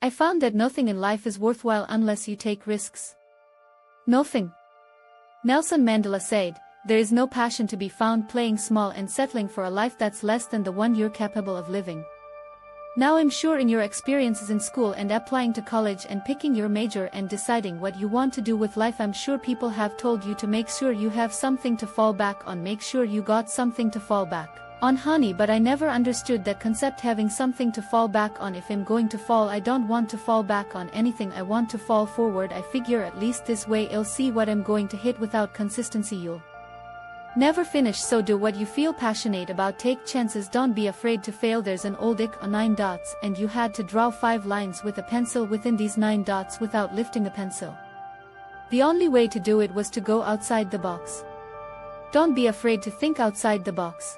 I found that nothing in life is worthwhile unless you take risks. Nothing. Nelson Mandela said, there is no passion to be found playing small and settling for a life that's less than the one you're capable of living. Now I'm sure in your experiences in school and applying to college and picking your major and deciding what you want to do with life, I'm sure people have told you to make sure you have something to fall back on, make sure you got something to fall back on, honey, but I never understood that concept, having something to fall back on. If I'm going to fall, I don't want to fall back on anything, I want to fall forward. I figure at least this way I'll see what I'm going to hit. Without consistency you'll never finish. So do what you feel passionate about, take chances, don't be afraid to fail. There's an old ick on 9 dots and you had to draw 5 lines with a pencil within these 9 dots without lifting the pencil. The only way to do it was to go outside the box. Don't be afraid to think outside the box.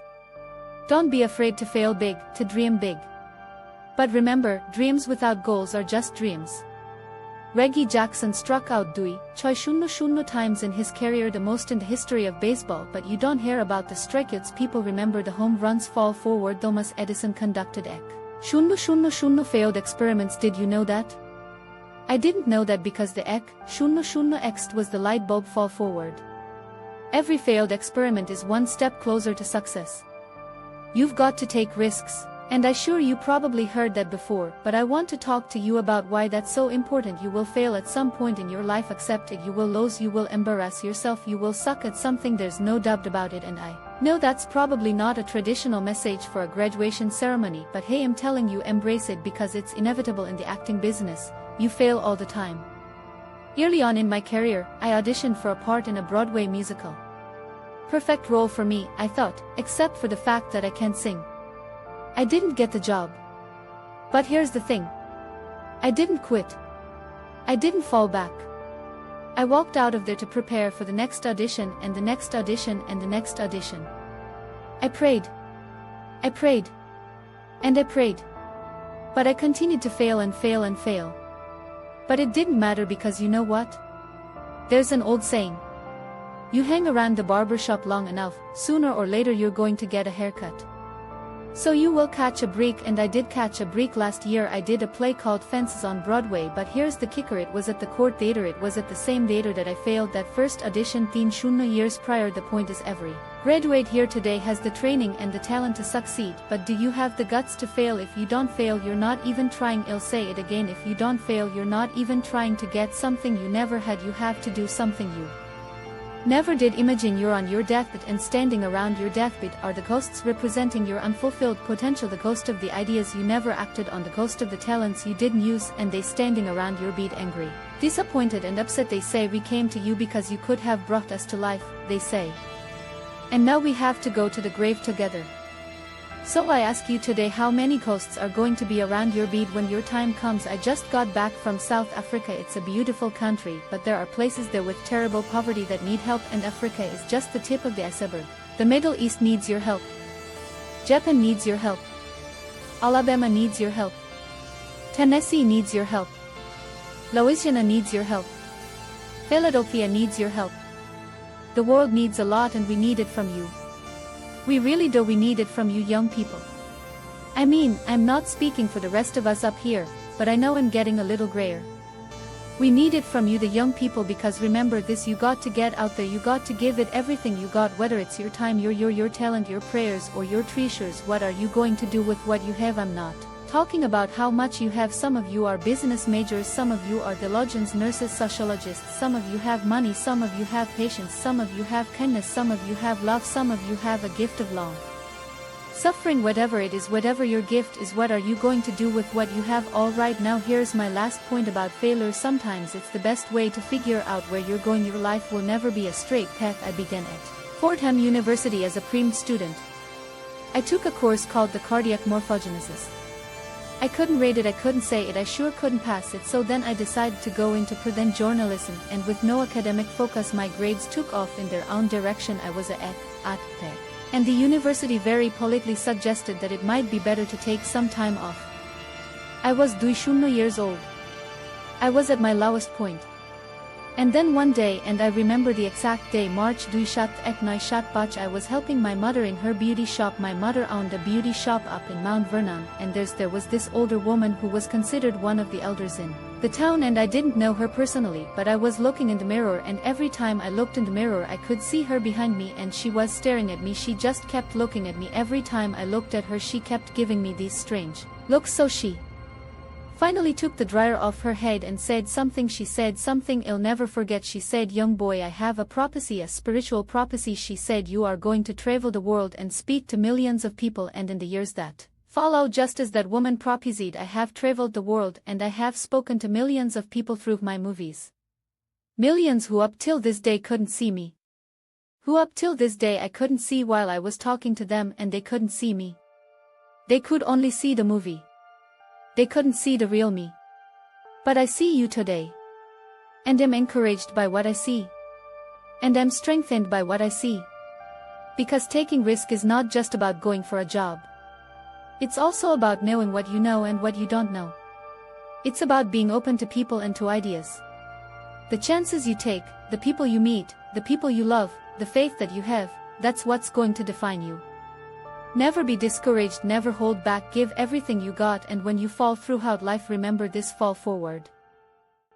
Don't be afraid to fail big, to dream big. But remember, dreams without goals are just dreams. Reggie Jackson struck out Dewey Choi Shunno times in his career, the most in the history of baseball, but you don't hear about the strikeouts. People remember the home runs. Fall forward. Thomas Edison conducted Shunno failed experiments. Did you know that? I didn't know that because the Shunno X was the light bulb. Fall forward. Every failed experiment is one step closer to success. You've got to take risks. And I'm sure you probably heard that before, but I want to talk to you about why that's so important. You will fail at some point in your life, accept it. You will lose, you will embarrass yourself, you will suck at something, there's no doubt about it. And I know that's probably not a traditional message for a graduation ceremony, but hey, I'm telling you, embrace it because it's inevitable in the acting business. You fail all the time. Early on in my career, I auditioned for a part in a Broadway musical. Perfect role for me, I thought, except for the fact that I can't sing. I didn't get the job. But here's the thing. I didn't quit. I didn't fall back. I walked out of there to prepare for the next audition and the next audition and the next audition. I prayed. I prayed. And I prayed. But I continued to fail and fail and fail. But it didn't matter because you know what? There's an old saying. You hang around the barbershop long enough, sooner or later you're going to get a haircut. So you will catch a break, and I did catch a break. Last year I did a play called Fences on Broadway, but here's the kicker, it was at the Court Theater. It was at the same theater that I failed that first audition 10 years prior. The point is, every graduate here today has the training and the talent to succeed, but do you have the guts to fail? If you don't fail, you're not even trying. I'll say it again, if you don't fail, you're not even trying to get something you never had. You have to do something you never did. Imagine you're on your deathbed, and standing around your deathbed are the ghosts representing your unfulfilled potential, the ghost of the ideas you never acted on, the ghost of the talents you didn't use, and they standing around your bed, angry, disappointed and upset. They say, we came to you because you could have brought us to life, they say. And now we have to go to the grave together. So I ask you today, how many ghosts are going to be around your bed when your time comes? I just got back from South Africa. It's a beautiful country, but there are places there with terrible poverty that need help, and Africa is just the tip of the iceberg. The Middle East needs your help. Japan needs your help. Alabama needs your help. Tennessee needs your help. Louisiana needs your help. Philadelphia needs your help. The world needs a lot, and we need it from you. We really do. We need it from you young people. I mean, I'm not speaking for the rest of us up here, but I know I'm getting a little grayer. We need it from you, the young people, because remember this, you got to get out there, you got to give it everything you got, whether it's your time, your talent, your prayers, or your treasures. What are you going to do with what you have? I'm not talking about how much you have. Some of you are business majors, some of you are theologians, nurses, sociologists, some of you have money, some of you have patience, some of you have kindness, some of you have love, some of you have a gift of long suffering. Whatever it is, whatever your gift is, what are you going to do with what you have? All right, now here's my last point about failure. Sometimes it's the best way to figure out where you're going. Your life will never be a straight path. I began at Fordham University as a premed student. I took a course called the cardiac morphogenesis. I couldn't rate it, I couldn't say it, I sure couldn't pass it. So then I decided to go into print journalism, and with no academic focus my grades took off in their own direction. I was at PEC, and the university very politely suggested that it might be better to take some time off. I was 20 years old. I was at my lowest point. And then one day, and I remember the exact day, March 2005, I was helping my mother in her beauty shop. My mother owned a beauty shop up in Mount Vernon, and there was this older woman who was considered one of the elders in the town, and I didn't know her personally, but I was looking in the mirror, and every time I looked in the mirror I could see her behind me, and she was staring at me. She just kept looking at me. Every time I looked at her she kept giving me these strange looks. So she finally took the dryer off her head and said something. She said something I'll never forget. She said, "Young boy, I have a prophecy, a spiritual prophecy." She said, "You are going to travel the world and speak to millions of people, and in the years that follow, just as that woman prophesied, I have traveled the world and I have spoken to millions of people through my movies. Millions who up till this day couldn't see me. Who up till this day I couldn't see while I was talking to them, and they couldn't see me. They could only see the movie. They couldn't see the real me. But I see you today. And am encouraged by what I see. And am strengthened by what I see. Because taking risk is not just about going for a job. It's also about knowing what you know and what you don't know. It's about being open to people and to ideas. The chances you take, the people you meet, the people you love, the faith that you have, that's what's going to define you. Never be discouraged, never hold back, give everything you got, and when you fall throughout life, remember this: fall forward.